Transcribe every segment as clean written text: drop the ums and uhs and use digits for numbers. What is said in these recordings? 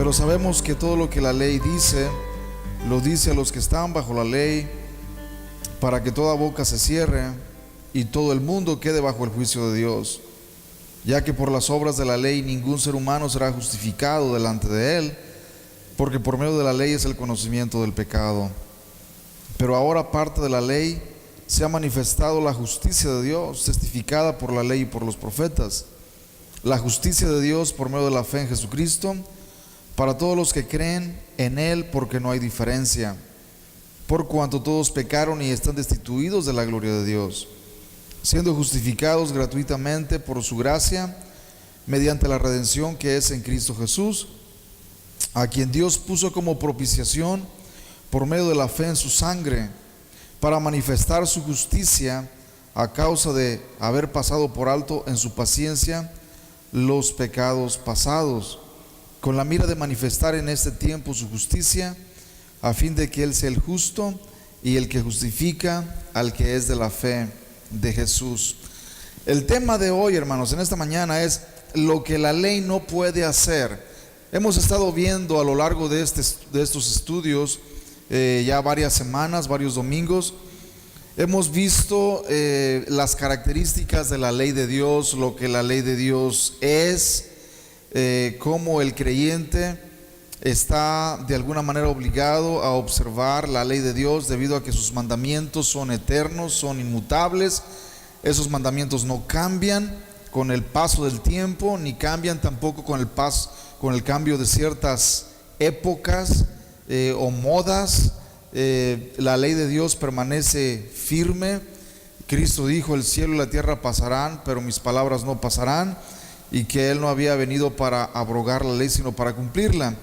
Pero sabemos que todo lo que la ley dice, lo dice a los que están bajo la ley, para que toda boca se cierre y todo el mundo quede bajo el juicio de Dios, ya que por las obras de la ley ningún ser humano será justificado delante de él, porque por medio de la ley es el conocimiento del pecado. Pero ahora, aparte de la ley, se ha manifestado la justicia de Dios, testificada por la ley y por los profetas, la justicia de Dios por medio de la fe en Jesucristo, para todos los que creen en Él, porque no hay diferencia, por cuanto todos pecaron y están destituidos de la gloria de Dios, siendo justificados gratuitamente por su gracia, mediante la redención que es en Cristo Jesús, a quien Dios puso como propiciación por medio de la fe en su sangre, para manifestar su justicia a causa de haber pasado por alto en su paciencia los pecados pasados, con la mira de manifestar en este tiempo su justicia, a fin de que Él sea el justo y el que justifica al que es de la fe de Jesús. El tema de hoy, hermanos, en esta mañana es lo que la ley no puede hacer. Hemos estado viendo a lo largo de estos estudios ya varias semanas, varios domingos. Hemos visto las características de la ley de Dios, lo que la ley de Dios es, cómo el creyente está de alguna manera obligado a observar la ley de Dios debido a que sus mandamientos son eternos, son inmutables. Esos mandamientos no cambian con el paso del tiempo, ni cambian tampoco con el cambio de ciertas épocas o modas. La ley de Dios permanece firme. Cristo dijo: el cielo y la tierra pasarán, pero mis palabras no pasarán, y que Él no había venido para abrogar la ley, sino para cumplirla.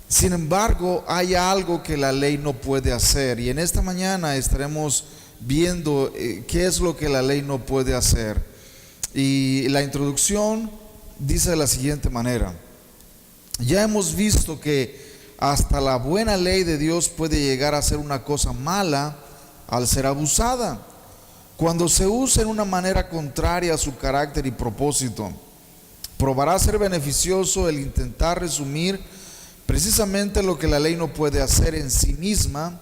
Sin embargo, hay algo que la ley no puede hacer, y en esta mañana estaremos viendo qué es lo que la ley no puede hacer. Y la introducción dice de la siguiente manera: ya hemos visto que hasta la buena ley de Dios puede llegar a ser una cosa mala al ser abusada, cuando se usa en una manera contraria a su carácter y propósito. Probará ser beneficioso el intentar resumir precisamente lo que la ley no puede hacer en sí misma,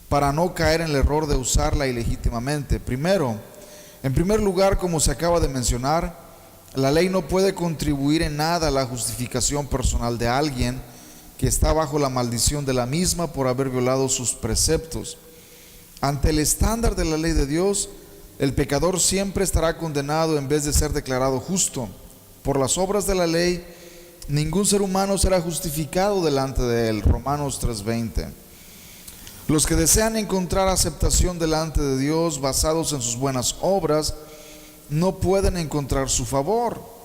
para no caer en el error de usarla ilegítimamente. En primer lugar, como se acaba de mencionar, la ley no puede contribuir en nada a la justificación personal de alguien que está bajo la maldición de la misma por haber violado sus preceptos. Ante el estándar de la ley de Dios, el pecador siempre estará condenado en vez de ser declarado justo. Por las obras de la ley, ningún ser humano será justificado delante de Él. Romanos 3:20. Los que desean encontrar aceptación delante de Dios basados en sus buenas obras, no pueden encontrar su favor.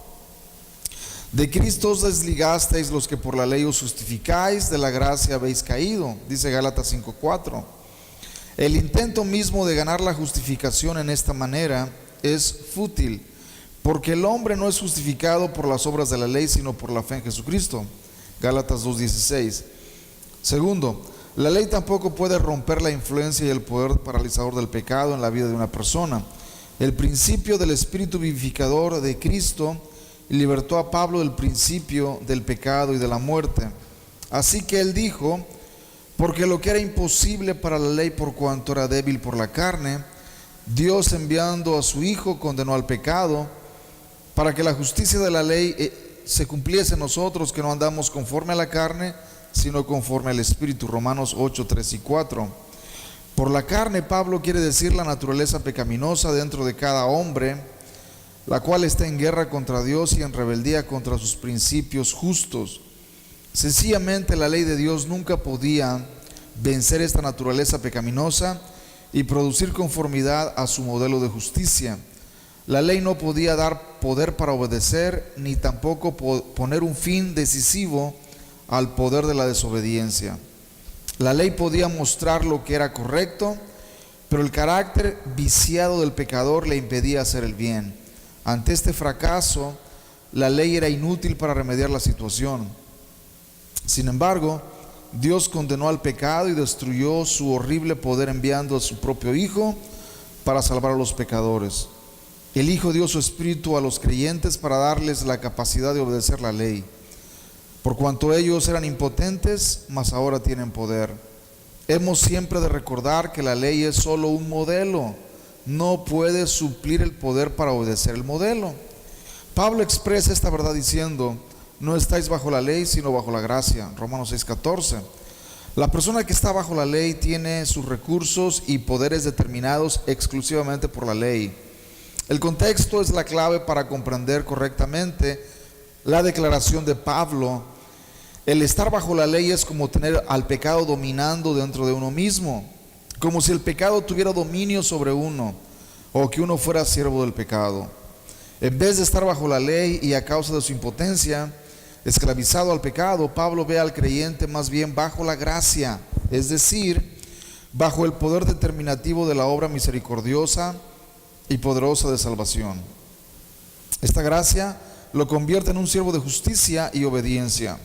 De Cristo os desligasteis los que por la ley os justificáis, de la gracia habéis caído, dice Gálatas 5:4. El intento mismo de ganar la justificación en esta manera es fútil, porque el hombre no es justificado por las obras de la ley, sino por la fe en Jesucristo. Gálatas 2:16. Segundo, la ley tampoco puede romper la influencia y el poder paralizador del pecado en la vida de una persona. El principio del espíritu vivificador de Cristo libertó a Pablo del principio del pecado y de la muerte. Así que él dijo: porque lo que era imposible para la ley por cuanto era débil por la carne, Dios, enviando a su Hijo, condenó al pecado, para que la justicia de la ley se cumpliese en nosotros, que no andamos conforme a la carne, sino conforme al Espíritu. Romanos 8:3-4. Por la carne, Pablo quiere decir la naturaleza pecaminosa dentro de cada hombre, la cual está en guerra contra Dios y en rebeldía contra sus principios justos. Sencillamente, la ley de Dios nunca podía vencer esta naturaleza pecaminosa y producir conformidad a su modelo de justicia. La ley no podía dar poder para obedecer, ni tampoco poner un fin decisivo al poder de la desobediencia. La ley podía mostrar lo que era correcto, pero el carácter viciado del pecador le impedía hacer el bien. Ante este fracaso, la ley era inútil para remediar la situación. Sin embargo, Dios condenó al pecado y destruyó su horrible poder enviando a su propio Hijo para salvar a los pecadores. El Hijo dio su Espíritu a los creyentes para darles la capacidad de obedecer la ley. por cuanto ellos eran impotentes, mas ahora tienen poder. Hemos siempre de recordar que la ley es solo un modelo, no puede suplir el poder para obedecer el modelo. Pablo expresa esta verdad diciendo: no estáis bajo la ley, sino bajo la gracia. Romanos 6:14. La persona que está bajo la ley tiene sus recursos y poderes determinados exclusivamente por la ley. El contexto es la clave para comprender correctamente la declaración de Pablo. El estar bajo la ley es como tener al pecado dominando dentro de uno mismo, como si el pecado tuviera dominio sobre uno, o que uno fuera siervo del pecado. En vez de estar bajo la ley y a causa de su impotencia, esclavizado al pecado, Pablo ve al creyente más bien bajo la gracia, es decir, bajo el poder determinativo de la obra misericordiosa y poderosa de salvación. Esta gracia lo convierte en un siervo de justicia y obediencia.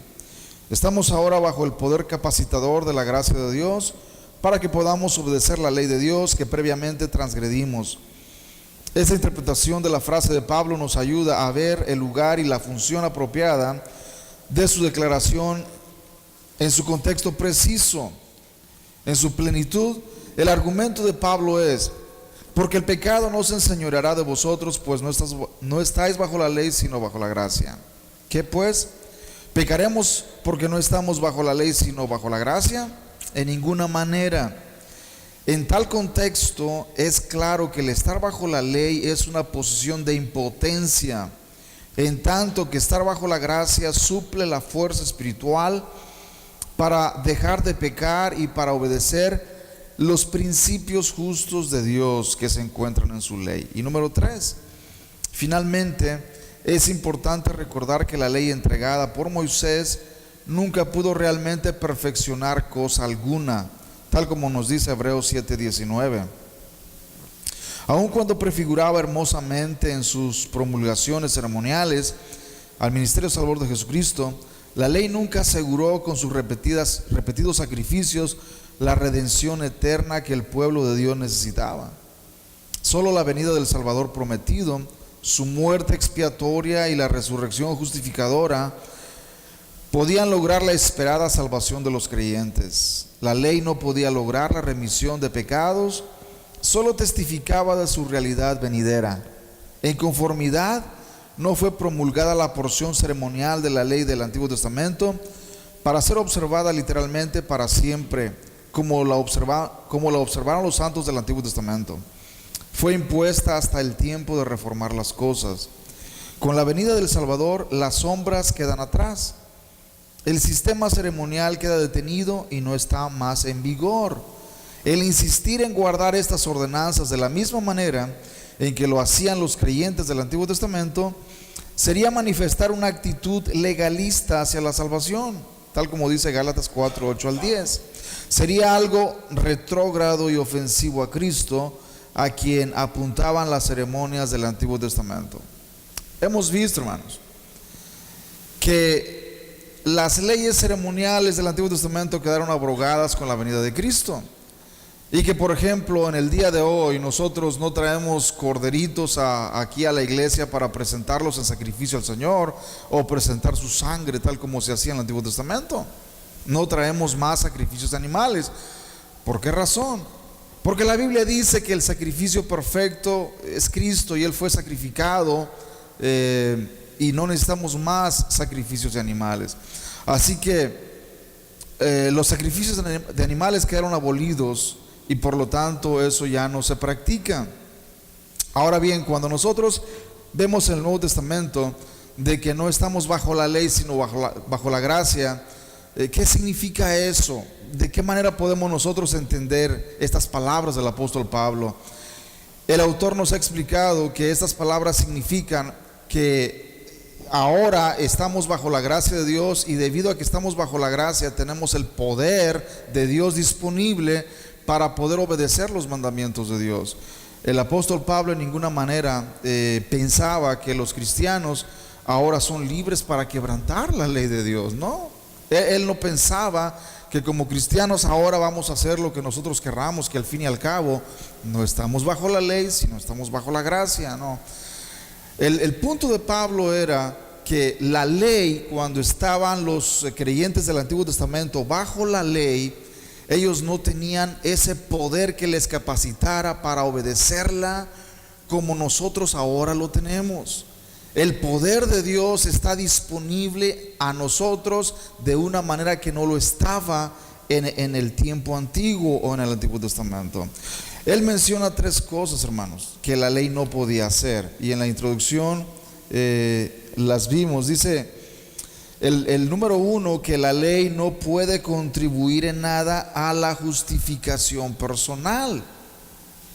Estamos ahora bajo el poder capacitador de la gracia de Dios para que podamos obedecer la ley de Dios que previamente transgredimos. Esta interpretación de la frase de Pablo nos ayuda a ver el lugar y la función apropiada de su declaración en su contexto preciso. En su plenitud, el argumento de Pablo es: porque el pecado no se enseñoreará de vosotros, pues no estáis bajo la ley, sino bajo la gracia. ¿Qué pues? ¿Pecaremos porque no estamos bajo la ley, sino bajo la gracia? En ninguna manera. En tal contexto, es claro que el estar bajo la ley es una posición de impotencia, en tanto que estar bajo la gracia suple la fuerza espiritual para dejar de pecar y para obedecer los principios justos de Dios que se encuentran en su ley. Y número 3, finalmente, es importante recordar que la ley entregada por Moisés nunca pudo realmente perfeccionar cosa alguna, tal como nos dice Hebreos 7:19. Aun cuando prefiguraba hermosamente en sus promulgaciones ceremoniales al ministerio salvador de Jesucristo, la ley nunca aseguró con sus repetidos sacrificios la redención eterna que el pueblo de Dios necesitaba. Solo la venida del Salvador prometido, su muerte expiatoria y la resurrección justificadora podían lograr la esperada salvación de los creyentes. La ley no podía lograr la remisión de pecados, solo testificaba de su realidad venidera. En conformidad, no fue promulgada la porción ceremonial de la ley del Antiguo Testamento para ser observada literalmente para siempre, como la observaron los santos del Antiguo Testamento. Fue impuesta hasta el tiempo de reformar las cosas. Con la venida del Salvador, las sombras quedan atrás. El sistema ceremonial queda detenido y no está más en vigor. El insistir en guardar estas ordenanzas de la misma manera en que lo hacían los creyentes del Antiguo Testamento sería manifestar una actitud legalista hacia la salvación, tal como dice Gálatas 4:8-10. Sería algo retrógrado y ofensivo a Cristo, a quien apuntaban las ceremonias del Antiguo Testamento. Hemos visto, hermanos, que las leyes ceremoniales del Antiguo Testamento quedaron abrogadas con la venida de Cristo. Y que, por ejemplo, en el día de hoy nosotros no traemos corderitos aquí a la iglesia para presentarlos en sacrificio al Señor o presentar su sangre tal como se hacía en el Antiguo Testamento. No traemos más sacrificios de animales. ¿Por qué razón? Porque la Biblia dice que el sacrificio perfecto es Cristo y Él fue sacrificado y no necesitamos más sacrificios de animales. Así que los sacrificios de animales quedaron abolidos y por lo tanto eso ya no se practica. Ahora bien, cuando nosotros vemos en el Nuevo Testamento de que no estamos bajo la ley sino bajo la gracia, ¿qué significa eso? ¿De qué manera podemos nosotros entender estas palabras del apóstol Pablo? El autor nos ha explicado que estas palabras significan que ahora estamos bajo la gracia de Dios y debido a que estamos bajo la gracia tenemos el poder de Dios disponible para poder obedecer los mandamientos de Dios. El apóstol Pablo en ninguna manera pensaba que los cristianos ahora son libres para quebrantar la ley de Dios, no. Él no pensaba que como cristianos ahora vamos a hacer lo que nosotros querramos, que al fin y al cabo no estamos bajo la ley, sino estamos bajo la gracia, no. El punto de Pablo era que la ley, cuando estaban los creyentes del Antiguo Testamento bajo la ley, ellos no tenían ese poder que les capacitara para obedecerla como nosotros ahora lo tenemos. El poder de Dios está disponible a nosotros de una manera que no lo estaba en el tiempo antiguo o en el Antiguo Testamento. Él menciona tres cosas, hermanos, que la ley no podía hacer, y en la introducción las vimos. Dice el número uno, que la ley no puede contribuir en nada a la justificación personal.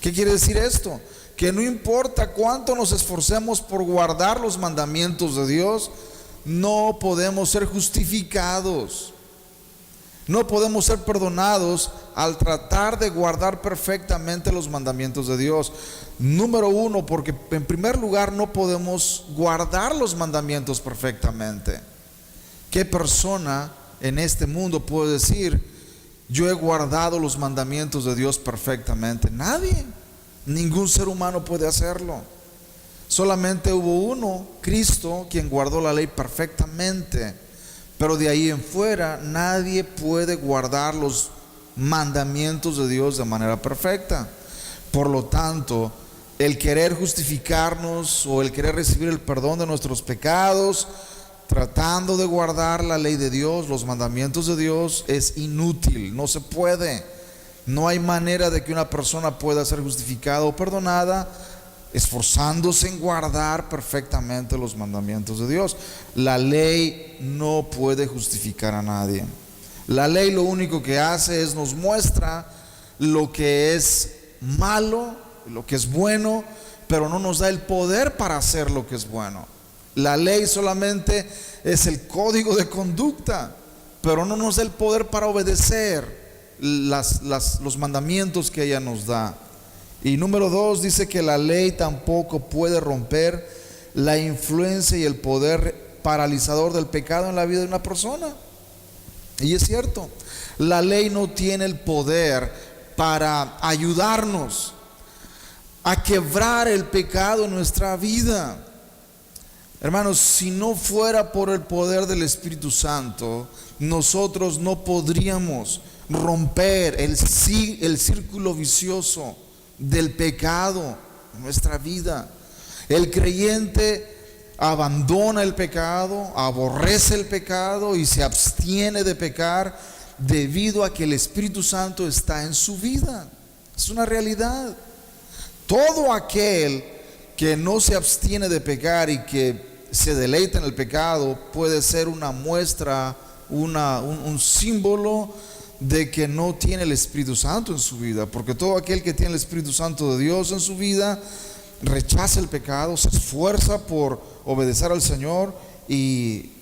¿Qué quiere decir esto? Que no importa cuánto nos esforcemos por guardar los mandamientos de Dios, no podemos ser justificados, no podemos ser perdonados al tratar de guardar perfectamente los mandamientos de Dios. Número uno, porque en primer lugar no podemos guardar los mandamientos perfectamente. ¿Qué persona en este mundo puede decir: yo he guardado los mandamientos de Dios perfectamente? Nadie. Ningún ser humano puede hacerlo. Solamente hubo uno, Cristo, quien guardó la ley perfectamente. Pero de ahí en fuera nadie puede guardar los mandamientos de Dios de manera perfecta. Por lo tanto, el querer justificarnos o el querer recibir el perdón de nuestros pecados tratando de guardar la ley de Dios, los mandamientos de Dios, es inútil. No se puede. No hay manera de que una persona pueda ser justificada o perdonada esforzándose en guardar perfectamente los mandamientos de Dios. La ley no puede justificar a nadie. La ley lo único que hace es nos muestra lo que es malo, lo que es bueno, pero no nos da el poder para hacer lo que es bueno. La ley solamente es el código de conducta, pero no nos da el poder para obedecer los mandamientos que ella nos da. Y número dos, dice que la ley tampoco puede romper la influencia y el poder paralizador del pecado en la vida de una persona. Y es cierto, la ley no tiene el poder para ayudarnos a quebrar el pecado en nuestra vida. Hermanos, si no fuera por el poder del Espíritu Santo, nosotros no podríamos romper el círculo vicioso del pecado en nuestra vida. El creyente abandona el pecado, aborrece el pecado y se abstiene de pecar debido a que el Espíritu Santo está en su vida. Es una realidad. Todo aquel que no se abstiene de pecar y que se deleita en el pecado puede ser una muestra, un símbolo de que no tiene el Espíritu Santo en su vida, porque todo aquel que tiene el Espíritu Santo de Dios en su vida rechaza el pecado, se esfuerza por obedecer al Señor y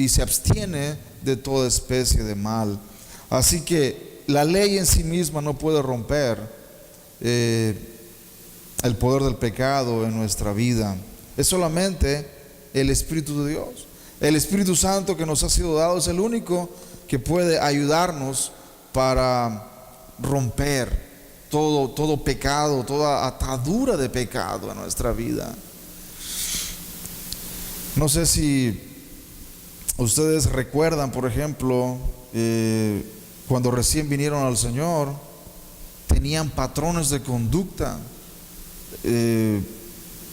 se abstiene de toda especie de mal. Así que la ley en sí misma no puede romper el poder del pecado en nuestra vida. Es solamente el Espíritu de Dios. El Espíritu Santo que nos ha sido dado es el único que puede ayudarnos para romper todo pecado, toda atadura de pecado en nuestra vida. No sé si ustedes recuerdan, por ejemplo, cuando recién vinieron al Señor, tenían patrones de conducta,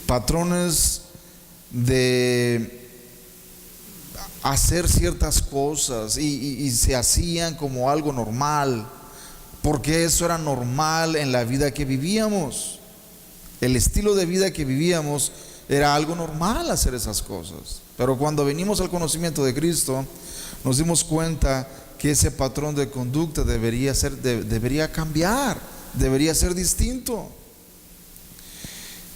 patrones de hacer ciertas cosas y se hacían como algo normal, porque eso era normal en la vida que vivíamos. El estilo de vida que vivíamos era algo normal hacer esas cosas. Pero cuando venimos al conocimiento de Cristo, nos dimos cuenta que ese patrón de conducta debería cambiar, debería ser distinto.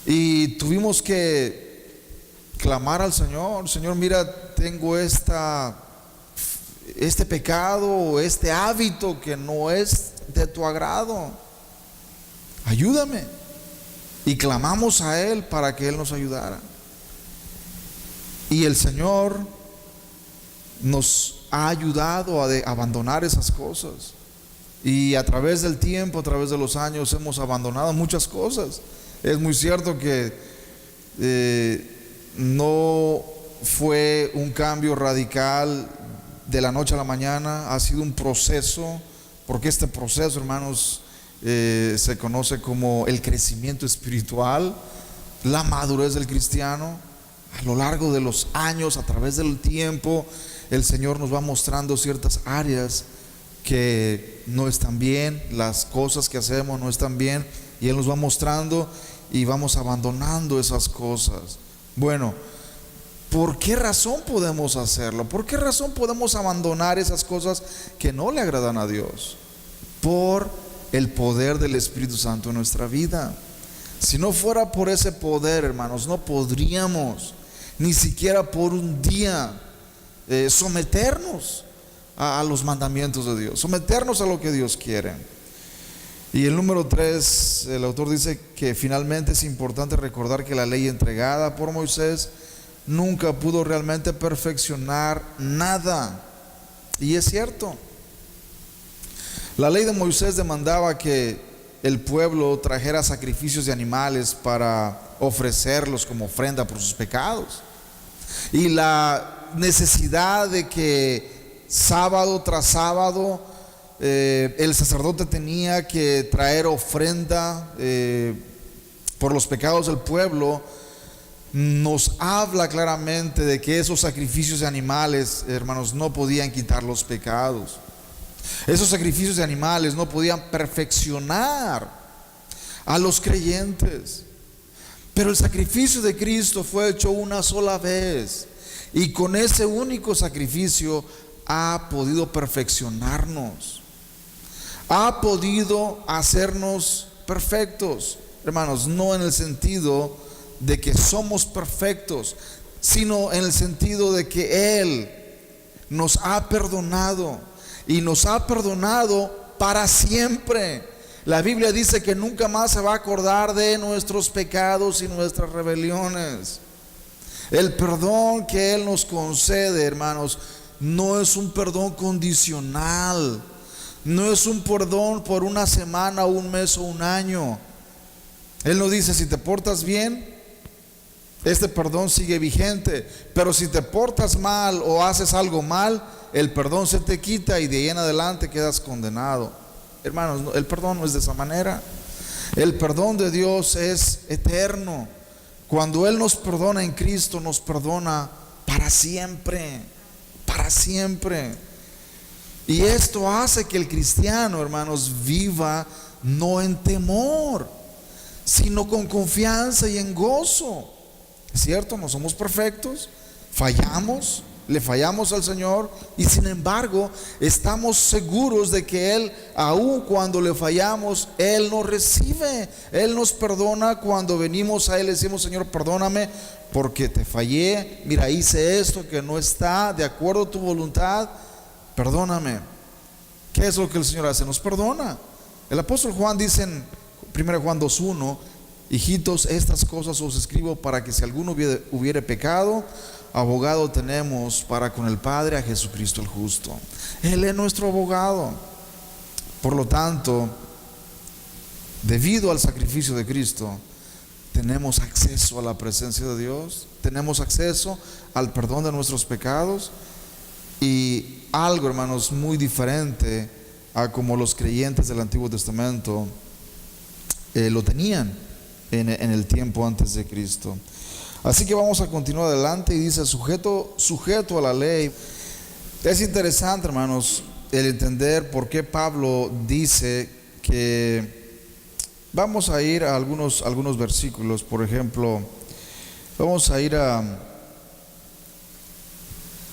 Y tuvimos que clamar al Señor: Señor, mira, tengo este pecado o este hábito que no es de tu agrado, ayúdame. Y clamamos a Él para que Él nos ayudara. Y el Señor nos ha ayudado a abandonar esas cosas. Y a través del tiempo, a través de los años, hemos abandonado muchas cosas. Es muy cierto que no fue un cambio radical de la noche a la mañana, ha sido un proceso, porque este proceso, hermanos, se conoce como el crecimiento espiritual, la madurez del cristiano. A lo largo de los años, a través del tiempo, el Señor nos va mostrando ciertas áreas que no están bien, las cosas que hacemos no están bien, y Él nos va mostrando y vamos abandonando esas cosas. Bueno, ¿por qué razón podemos hacerlo? ¿Por qué razón podemos abandonar esas cosas que no le agradan a Dios? Por el poder del Espíritu Santo en nuestra vida. Si no fuera por ese poder, hermanos, no podríamos ni siquiera por un día someternos a los mandamientos de Dios, someternos a lo que Dios quiere. Y el número 3, el autor dice que finalmente es importante recordar que la ley entregada por Moisés nunca pudo realmente perfeccionar nada. Y es cierto. La ley de Moisés demandaba que el pueblo trajera sacrificios de animales para ofrecerlos como ofrenda por sus pecados. Y la necesidad de que sábado tras sábado el sacerdote tenía que traer ofrenda por los pecados del pueblo, nos habla claramente de que esos sacrificios de animales, hermanos, no podían quitar los pecados. Esos sacrificios de animales no podían perfeccionar a los creyentes. Pero el sacrificio de Cristo fue hecho una sola vez, y con ese único sacrificio ha podido perfeccionarnos, ha podido hacernos perfectos, hermanos, no en el sentido de que somos perfectos, sino en el sentido de que Él nos ha perdonado, y nos ha perdonado para siempre. La Biblia dice que nunca más se va a acordar de nuestros pecados y nuestras rebeliones. El perdón que Él nos concede, hermanos, no es un perdón condicional, no es un perdón por una semana, un mes o un año. Él no dice: si te portas bien, este perdón sigue vigente, pero si te portas mal o haces algo mal, el perdón se te quita y de ahí en adelante quedas condenado. Hermanos, el perdón no es de esa manera. El perdón de Dios es eterno. Cuando Él nos perdona en Cristo, nos perdona para siempre, para siempre. Y esto hace que el cristiano, hermanos, viva no en temor, sino con confianza y en gozo. ¿Es cierto? No somos perfectos, fallamos, le fallamos al Señor, y sin embargo estamos seguros de que Él, aun cuando le fallamos, Él nos recibe, Él nos perdona. Cuando venimos a Él, le decimos: Señor, perdóname porque te fallé, mira, hice esto que no está de acuerdo a tu voluntad, perdóname. ¿Qué es lo que el Señor hace? Nos perdona. El apóstol Juan dice en 1 Juan 2:1: hijitos, estas cosas os escribo para que si alguno hubiere pecado, abogado tenemos para con el Padre, a Jesucristo el justo. Él es nuestro abogado. Por lo tanto, debido al sacrificio de Cristo, tenemos acceso a la presencia de Dios, tenemos acceso al perdón de nuestros pecados, y algo, hermanos, muy diferente a como los creyentes del Antiguo Testamento lo tenían en el tiempo antes de Cristo. Así que vamos a continuar adelante, y dice: sujeto a la ley. Es interesante, hermanos, el entender por qué Pablo dice que vamos a ir a algunos versículos. Por ejemplo, vamos a ir a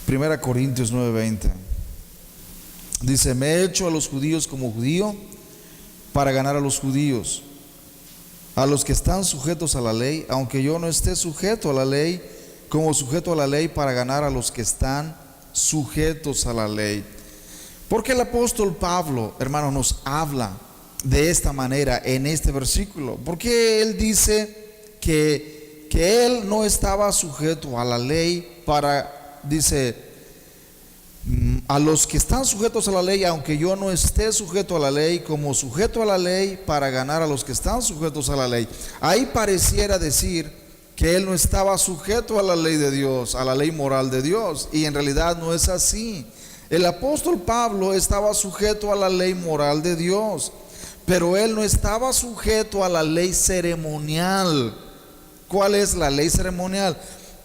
1 Corintios 9:20. Dice: me he hecho a los judíos como judío para ganar a los judíos, a los que están sujetos a la ley, aunque yo no esté sujeto a la ley, como sujeto a la ley para ganar a los que están sujetos a la ley. Porque el apóstol Pablo, hermano, nos habla de esta manera en este versículo? Porque él dice que él no estaba sujeto a la ley para, dice, a los que están sujetos a la ley, aunque yo no esté sujeto a la ley, como sujeto a la ley para ganar a los que están sujetos a la ley. Ahí pareciera decir que él no estaba sujeto a la ley de Dios, a la ley moral de Dios, y en realidad no es así. El apóstol Pablo estaba sujeto a la ley moral de Dios, pero él no estaba sujeto a la ley ceremonial. ¿Cuál es la ley ceremonial?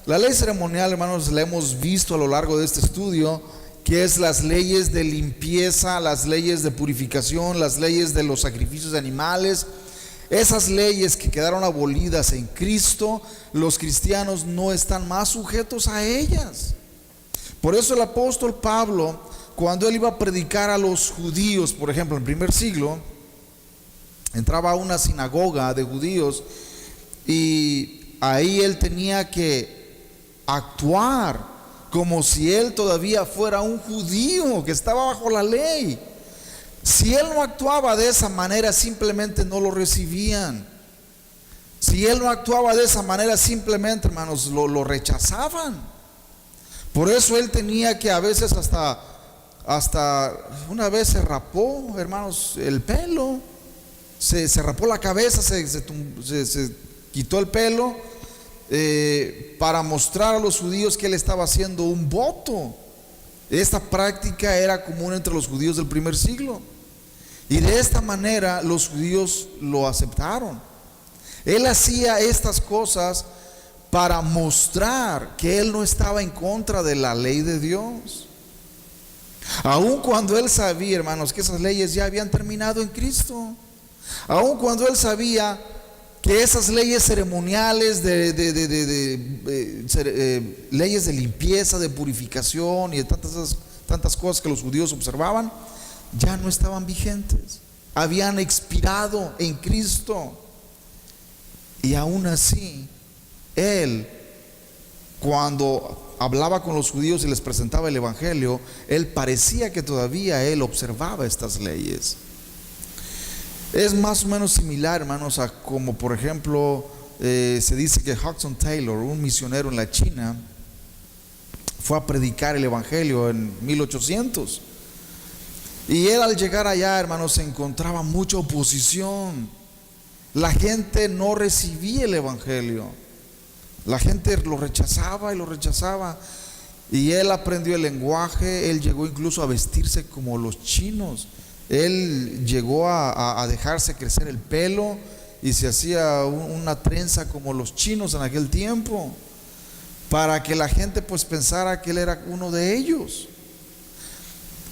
La ley ceremonial, hermanos, la hemos visto a lo largo de este estudio, que es las leyes de limpieza, las leyes de purificación, las leyes de los sacrificios de animales. Esas leyes que quedaron abolidas en Cristo, los cristianos no están más sujetos a ellas. Por eso el apóstol Pablo, cuando él iba a predicar a los judíos, por ejemplo, en el primer siglo, entraba a una sinagoga de judíos y ahí él tenía que actuar como si él todavía fuera un judío que estaba bajo la ley. Si él no actuaba de esa manera, simplemente no lo recibían. Si él no actuaba de esa manera, simplemente, hermanos, lo rechazaban. Por eso él tenía que a veces hasta una vez se rapó, hermanos, el pelo. Se rapó la cabeza, se quitó el pelo para mostrar a los judíos que él estaba haciendo un voto. Esta práctica era común entre los judíos del primer siglo, y de esta manera los judíos lo aceptaron. Él hacía estas cosas para mostrar que él no estaba en contra de la ley de Dios, aun cuando él sabía, hermanos, que esas leyes ya habían terminado en Cristo. Aun cuando él sabía que esas leyes ceremoniales leyes de limpieza, de purificación y de tantas cosas que los judíos observaban ya no estaban vigentes, habían expirado en Cristo. Y aún así, él, cuando hablaba con los judíos y les presentaba el evangelio, él parecía que todavía él observaba estas leyes. Es más o menos similar, hermanos, a como por ejemplo se dice que Hudson Taylor, un misionero en la China, fue a predicar el evangelio en 1800. Y él, al llegar allá, hermanos, se encontraba mucha oposición. La gente no recibía el evangelio. La gente lo rechazaba y lo rechazaba. Y él aprendió el lenguaje. Él llegó incluso a vestirse como los chinos. Él llegó a dejarse crecer el pelo y se hacía una trenza como los chinos en aquel tiempo, para que la gente pues pensara que él era uno de ellos.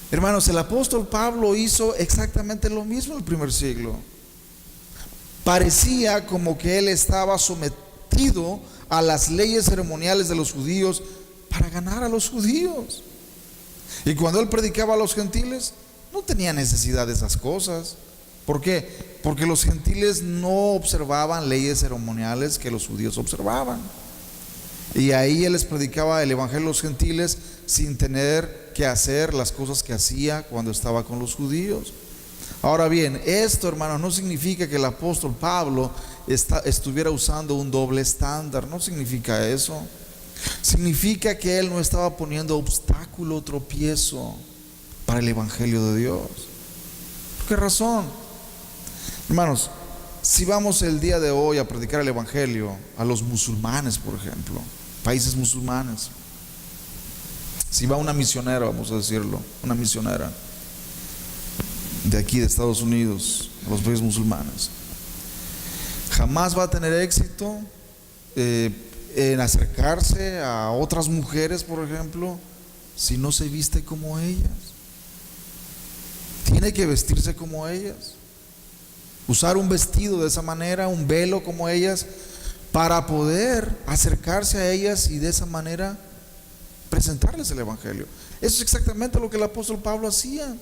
Hermanos, el apóstol Pablo hizo exactamente lo mismo en el primer siglo. Parecía como que él estaba sometido a las leyes ceremoniales de los judíos para ganar a los judíos. Y cuando él predicaba a los gentiles, no tenía necesidad de esas cosas. ¿Por qué? Porque los gentiles no observaban leyes ceremoniales que los judíos observaban. Y ahí él les predicaba el evangelio a los gentiles sin tener que hacer las cosas que hacía cuando estaba con los judíos. Ahora bien, esto, hermanos, no significa que el apóstol Pablo estuviera usando un doble estándar. No significa eso. Significa que él no estaba poniendo obstáculo, tropiezo para el evangelio de Dios. ¿Por qué razón? Hermanos, si vamos el día de hoy a predicar el evangelio a los musulmanes, por ejemplo, países musulmanes, si va una misionera, vamos a decirlo, una misionera de aquí de Estados Unidos a los países musulmanes, jamás va a tener éxito en acercarse a otras mujeres, por ejemplo, si no se viste como ellas. Tiene que vestirse como ellas, usar un vestido de esa manera, un velo como ellas, para poder acercarse a ellas y de esa manera presentarles el evangelio. Eso es exactamente lo que el apóstol Pablo hacía.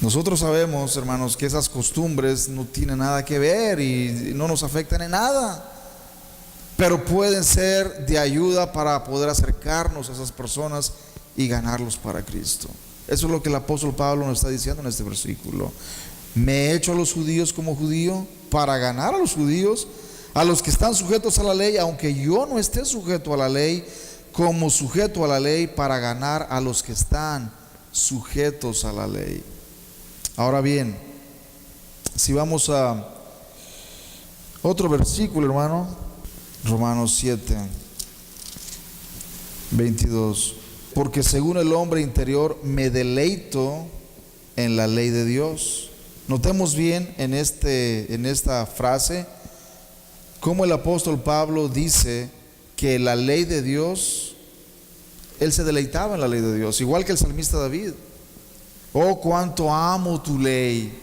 Nosotros sabemos, hermanos, que esas costumbres no tienen nada que ver y no nos afectan en nada, pero pueden ser de ayuda para poder acercarnos a esas personas y ganarlos para Cristo. Eso es lo que el apóstol Pablo nos está diciendo en este versículo. Me he hecho a los judíos como judío para ganar a los judíos, a los que están sujetos a la ley, aunque yo no esté sujeto a la ley, como sujeto a la ley para ganar a los que están sujetos a la ley. Ahora bien, si vamos Otro versículo, hermano, Romanos 7, 22. Porque según el hombre interior me deleito en la ley de Dios. Notemos bien en esta frase cómo el apóstol Pablo dice que la ley de Dios, él se deleitaba en la ley de Dios, igual que el salmista David. Oh, cuánto amo tu ley,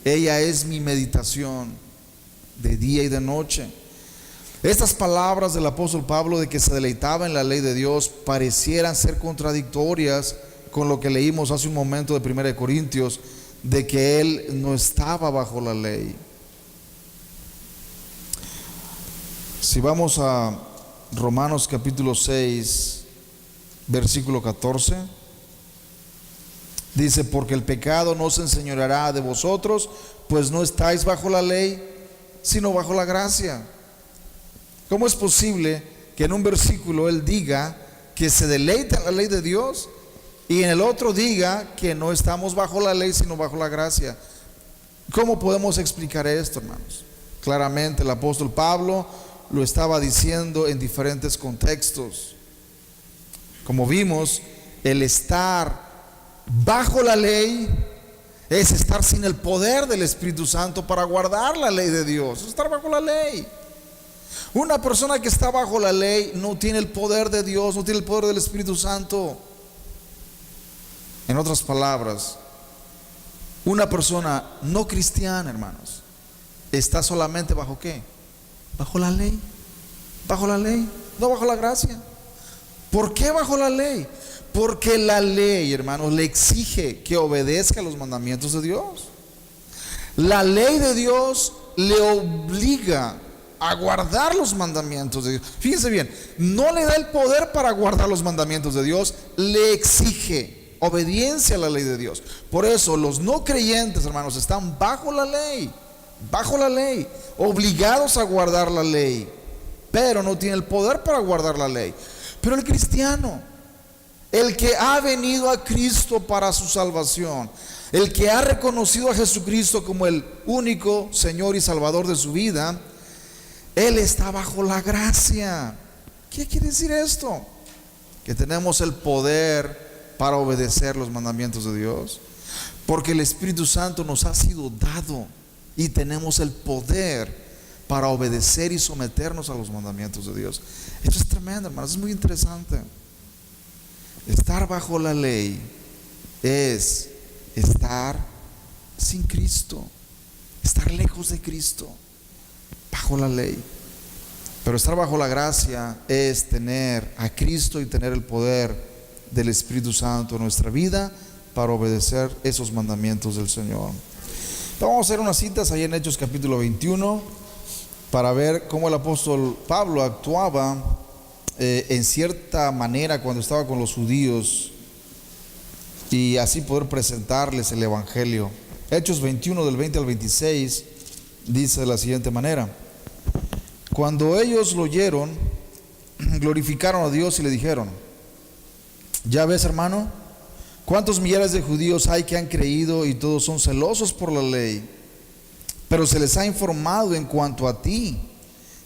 ella es mi meditación de día y de noche. Estas palabras del apóstol Pablo de que se deleitaba en la ley de Dios parecieran ser contradictorias con lo que leímos hace un momento de 1 Corintios, de que él no estaba bajo la ley. Si vamos a Romanos capítulo 6, versículo 14, dice: porque el pecado no se enseñoreará de vosotros, pues no estáis bajo la ley, sino bajo la gracia. ¿Cómo es posible que en un versículo él diga que se deleita en la ley de Dios y en el otro diga que no estamos bajo la ley sino bajo la gracia? ¿Cómo podemos explicar esto, hermanos? Claramente el apóstol Pablo lo estaba diciendo en diferentes contextos. Como vimos, el estar bajo la ley es estar sin el poder del Espíritu Santo para guardar la ley de Dios, es estar bajo la ley. Una persona que está bajo la ley no tiene el poder de Dios, no tiene el poder del Espíritu Santo. En otras palabras, una persona no cristiana, hermanos, está solamente bajo ¿qué? Bajo la ley. Bajo la ley, no bajo la gracia. ¿Por qué bajo la ley? Porque la ley, hermanos, le exige que obedezca los mandamientos de Dios. La ley de Dios le obliga a guardar los mandamientos de Dios. Fíjense bien, no le da el poder para guardar los mandamientos de Dios, le exige obediencia a la ley de Dios. Por eso los no creyentes, hermanos, están bajo la ley, obligados a guardar la ley, pero no tienen el poder para guardar la ley. Pero el cristiano, el que ha venido a Cristo para su salvación, el que ha reconocido a Jesucristo como el único Señor y Salvador de su vida, él está bajo la gracia. ¿Qué quiere decir esto? Que tenemos el poder para obedecer los mandamientos de Dios, porque el Espíritu Santo nos ha sido dado y tenemos el poder para obedecer y someternos a los mandamientos de Dios. Esto es tremendo, hermanos, es muy interesante. Estar bajo la ley es estar sin Cristo, estar lejos de Cristo, bajo la ley. Pero estar bajo la gracia es tener a Cristo y tener el poder del Espíritu Santo en nuestra vida para obedecer esos mandamientos del Señor. Vamos a hacer unas citas ahí en Hechos capítulo 21 para ver cómo el apóstol Pablo actuaba en cierta manera cuando estaba con los judíos y así poder presentarles el evangelio. Hechos 21 del 20 al 26 dice de la siguiente manera: cuando ellos lo oyeron, glorificaron a Dios y le dijeron: ya ves, hermano, cuántos millares de judíos hay que han creído y todos son celosos por la ley, pero se les ha informado en cuanto a ti,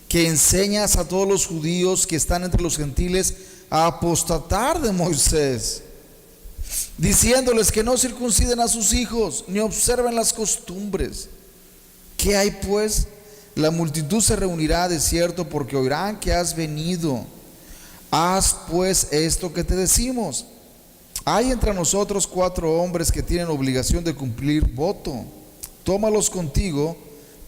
que enseñas a todos los judíos que están entre los gentiles a apostatar de Moisés, diciéndoles que no circunciden a sus hijos ni observen las costumbres. ¿Qué hay pues? La multitud se reunirá de cierto porque oirán que has venido. Haz pues esto que te decimos. Hay entre nosotros 4 hombres que tienen obligación de cumplir voto. Tómalos contigo,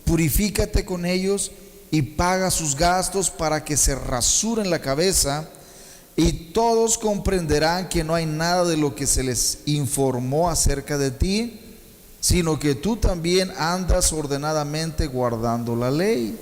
purifícate con ellos y paga sus gastos para que se rasuren la cabeza, y todos comprenderán que no hay nada de lo que se les informó acerca de ti, sino que tú también andas ordenadamente guardando la ley.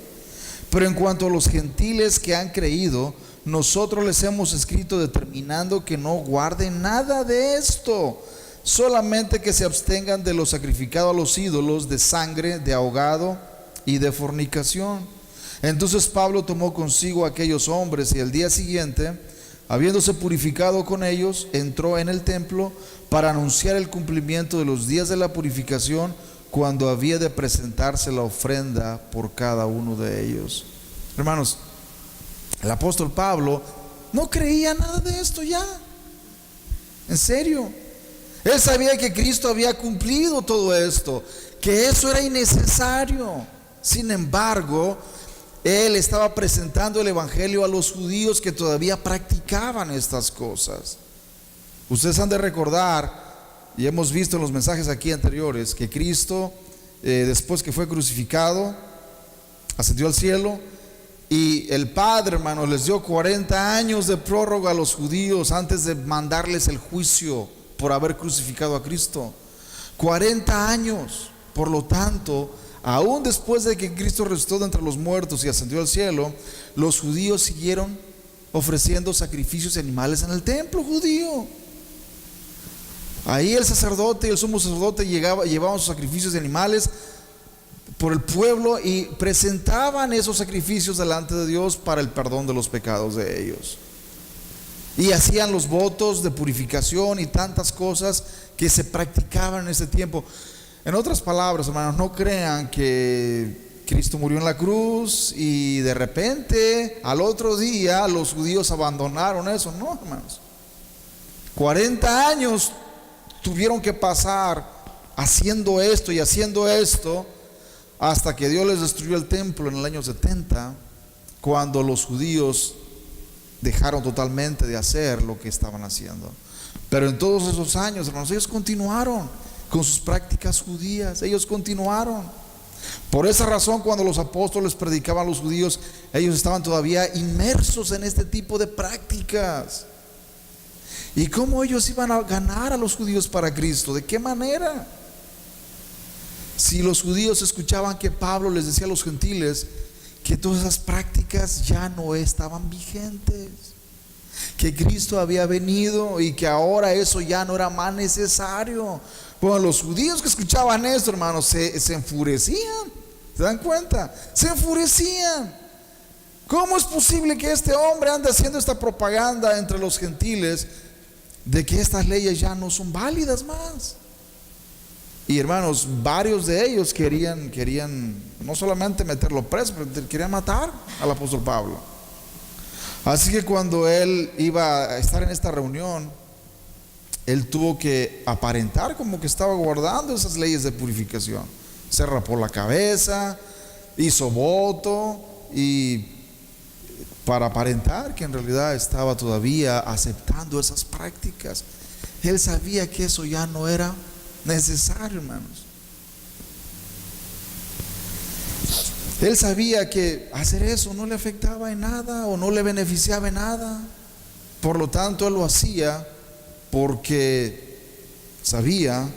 Pero en cuanto a los gentiles que han creído, nosotros les hemos escrito determinando que no guarden nada de esto, solamente que se abstengan de lo sacrificado a los ídolos, de sangre, de ahogado y de fornicación. Entonces Pablo tomó consigo a aquellos hombres y al día siguiente, habiéndose purificado con ellos, entró en el templo para anunciar el cumplimiento de los días de la purificación, cuando había de presentarse la ofrenda por cada uno de ellos. Hermanos, el apóstol Pablo no creía nada de esto ya. En serio. Él sabía que Cristo había cumplido todo esto, que eso era innecesario. Sin embargo, él estaba presentando el evangelio a los judíos que todavía practicaban estas cosas. Ustedes han de recordar, y hemos visto en los mensajes aquí anteriores, que Cristo, después que fue crucificado, ascendió al cielo, y el Padre, hermanos, les dio 40 años de prórroga a los judíos antes de mandarles el juicio por haber crucificado a Cristo. 40 años. Por lo tanto, aún después de que Cristo resucitó de entre los muertos y ascendió al cielo, los judíos siguieron ofreciendo sacrificios de animales en el templo judío. Ahí el sacerdote y el sumo sacerdote llevaban sus sacrificios de animales por el pueblo y presentaban esos sacrificios delante de Dios para el perdón de los pecados de ellos. Y hacían los votos de purificación y tantas cosas que se practicaban en ese tiempo. En otras palabras, hermanos, no crean que Cristo murió en la cruz y de repente al otro día los judíos abandonaron eso. No, hermanos. 40 años tuvieron que pasar haciendo esto y haciendo esto hasta que Dios les destruyó el templo en el año 70, cuando los judíos dejaron totalmente de hacer lo que estaban haciendo. Pero en todos esos años, hermanos, ellos continuaron con sus prácticas judías. Ellos continuaron. Por esa razón, cuando los apóstoles predicaban a los judíos, ellos estaban todavía inmersos en este tipo de prácticas. ¿Y cómo ellos iban a ganar a los judíos para Cristo? ¿De qué manera? Si los judíos escuchaban que Pablo les decía a los gentiles que todas esas prácticas ya no estaban vigentes, que Cristo había venido y que ahora eso ya no era más necesario. Bueno, los judíos que escuchaban esto, hermanos, se enfurecían. ¿Se dan cuenta? Se enfurecían. ¿Cómo es posible que este hombre ande haciendo esta propaganda entre los gentiles de que estas leyes ya no son válidas más? Y hermanos, varios de ellos querían no solamente meterlo preso, pero querían matar al apóstol Pablo. Así que cuando él iba a estar en esta reunión, él tuvo que aparentar como que estaba guardando esas leyes de purificación. Se rapó la cabeza, hizo voto, y para aparentar que en realidad estaba todavía aceptando esas prácticas. Él sabía que eso ya no era necesario, hermanos. Él sabía que hacer eso no le afectaba en nada o no le beneficiaba en nada. Por lo tanto, él lo hacía porque sabía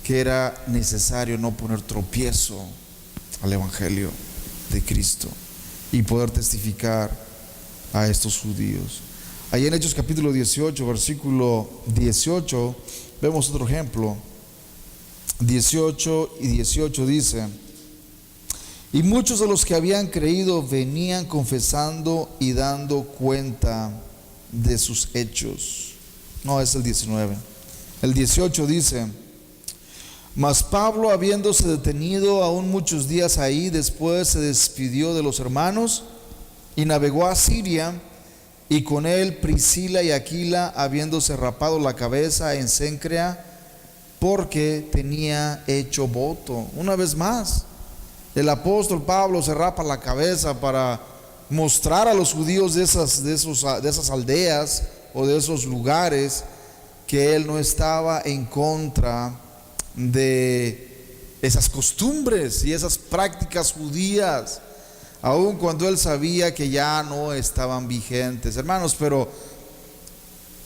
que era necesario no poner tropiezo al evangelio de Cristo y poder testificar a estos judíos. Ahí en Hechos capítulo 18, versículo 18, vemos otro ejemplo. 18 y 18 dice: y muchos de los que habían creído venían confesando y dando cuenta de sus hechos. No, es el 19. El 18 dice: mas Pablo, habiéndose detenido aún muchos días ahí, después se despidió de los hermanos y navegó a Siria, y con él Priscila y Aquila, habiéndose rapado la cabeza en Cencrea, porque tenía hecho voto. Una vez más, el apóstol Pablo se rapa la cabeza para mostrar a los judíos de esas aldeas o de esos lugares que él no estaba en contra de esas costumbres y esas prácticas judías, aun cuando él sabía que ya no estaban vigentes, hermanos. Pero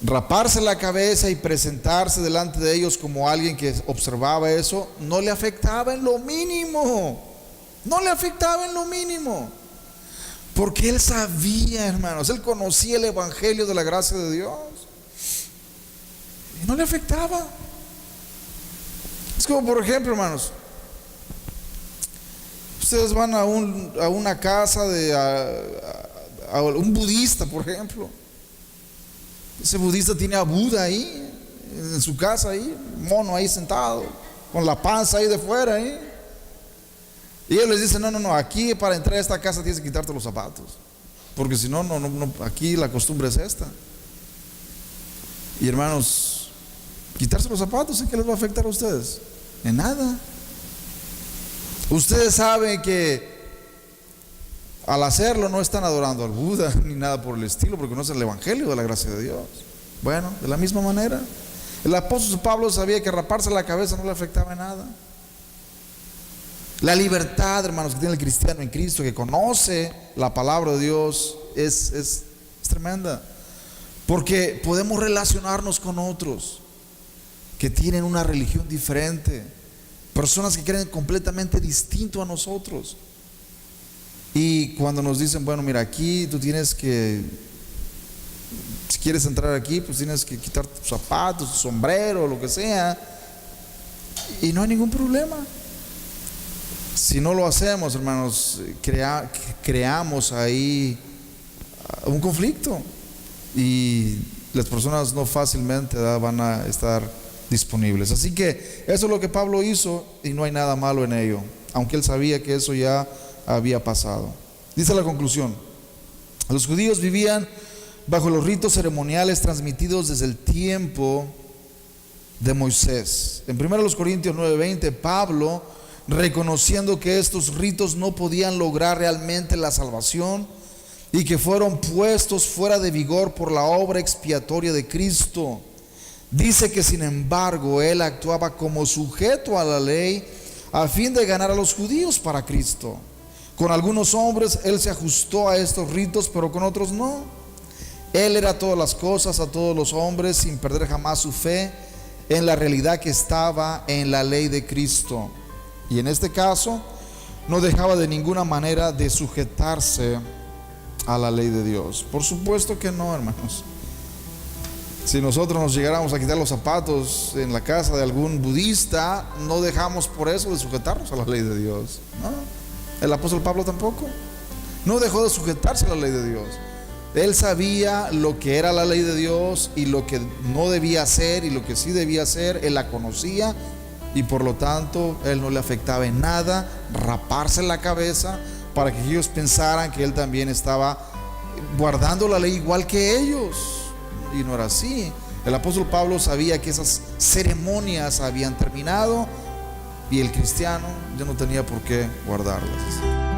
raparse la cabeza y presentarse delante de ellos como alguien que observaba eso no le afectaba en lo mínimo. No le afectaba en lo mínimo, porque él sabía, hermanos, él conocía el evangelio de la gracia de Dios y no le afectaba. Es como, por ejemplo, hermanos, ustedes van a una casa de a un budista, por ejemplo. Ese budista tiene a Buda ahí en su casa, ahí, mono ahí sentado, con la panza ahí de fuera, ¿eh? Y ellos les dicen, no, aquí para entrar a esta casa tienes que quitarte los zapatos, porque si no, aquí la costumbre es esta. Y hermanos, quitarse los zapatos, ¿en qué les va a afectar a ustedes? En nada. Ustedes saben que al hacerlo no están adorando al Buda ni nada por el estilo, porque no es el evangelio de la gracia de Dios. Bueno, de la misma manera, el apóstol Pablo sabía que raparse la cabeza no le afectaba en nada. La libertad, hermanos, que tiene el cristiano en Cristo, que conoce la palabra de Dios, es tremenda. Porque podemos relacionarnos con otros que tienen una religión diferente, personas que creen completamente distinto a nosotros. Y cuando nos dicen, bueno, mira, aquí tú tienes que, si quieres entrar aquí, pues tienes que quitar tus zapatos, tu sombrero, lo que sea, y no hay ningún problema. Si no lo hacemos, hermanos, creamos ahí un conflicto, y las personas no fácilmente van a estar disponibles. Así que eso es lo que Pablo hizo, y no hay nada malo en ello, aunque él sabía que eso ya había pasado. Dice la conclusión: los judíos vivían bajo los ritos ceremoniales transmitidos desde el tiempo de Moisés. En 1 Corintios 9:20, Pablo, reconociendo que estos ritos no podían lograr realmente la salvación y que fueron puestos fuera de vigor por la obra expiatoria de Cristo, dice que sin embargo él actuaba como sujeto a la ley a fin de ganar a los judíos para Cristo. Con algunos hombres él se ajustó a estos ritos, pero con otros no. Él era todas las cosas a todos los hombres sin perder jamás su fe en la realidad que estaba en la ley de Cristo. Y en este caso no dejaba de ninguna manera de sujetarse a la ley de Dios. Por supuesto que no, hermanos. Si nosotros nos llegáramos a quitar los zapatos en la casa de algún budista, no dejamos por eso de sujetarnos a la ley de Dios, ¿no? El apóstol Pablo tampoco. No dejó de sujetarse a la ley de Dios. Él sabía lo que era la ley de Dios y lo que no debía hacer y lo que sí debía hacer. Él la conocía, y por lo tanto él no le afectaba en nada raparse la cabeza para que ellos pensaran que él también estaba guardando la ley igual que ellos, y no era así. El apóstol Pablo sabía que esas ceremonias habían terminado y el cristiano ya no tenía por qué guardarlas.